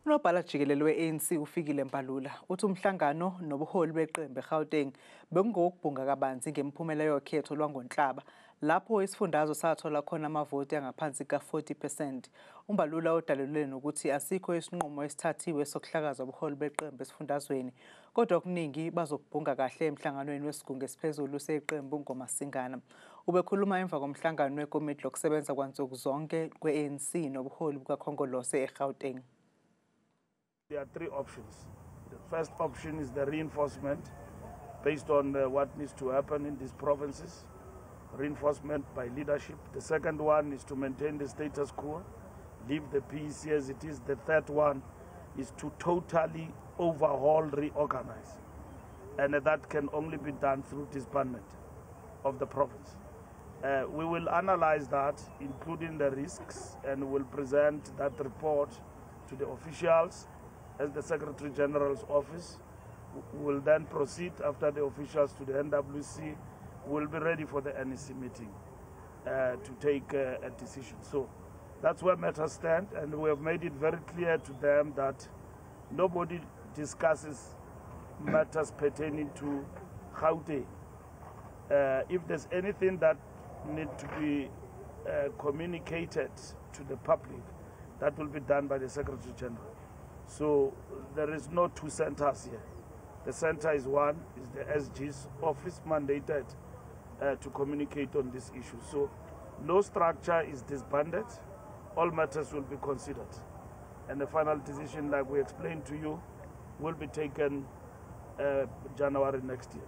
Unobhala Jikelele we-ANC uFikile Mbalula uthi umhlangano nobuholi beqembu eGauteng bekungowokubhunga kabanzi ngemiphumela yokhetho lwangoNhlaba lapho isifundazwe sathola khona amavoti angaphansi ka-40%. Mbalula udalule nokuthi asikho isinqumo esithathiwe sokuhlakaza ubuholi beqembu esifundazweni, kodwa okuningi bazokubhunga kahle emhlanganweni wesigungu esiphezulu seqembu ngomasingana. Ubekhuluma emva komhlangano wekomiti lokusebenza kwansuku zonke kwe-ANC nobuholi bukakhongolose eGauteng. There are three options. The first option is the reinforcement based on what needs to happen in these provinces, reinforcement by leadership. The second one is to maintain the status quo, leave the PEC as it is. The third one is to totally overhaul, reorganize. And that can only be done through disbandment of the province. We will analyze that, including the risks, and will present that report to the officials as the Secretary General's office. Will then proceed after the officials to the NWC. We'll be ready for the NEC meeting to take a decision. So that's where matters stand, and we have made it very clear to them that nobody discusses matters pertaining to Gauteng. If there's anything that need to be communicated to the public, that will be done by the Secretary General. So there is no two centers here. The center is one, is the SG's office mandated to communicate on this issue. So no structure is disbanded. All matters will be considered. And the final decision, like we explained to you, will be taken January next year.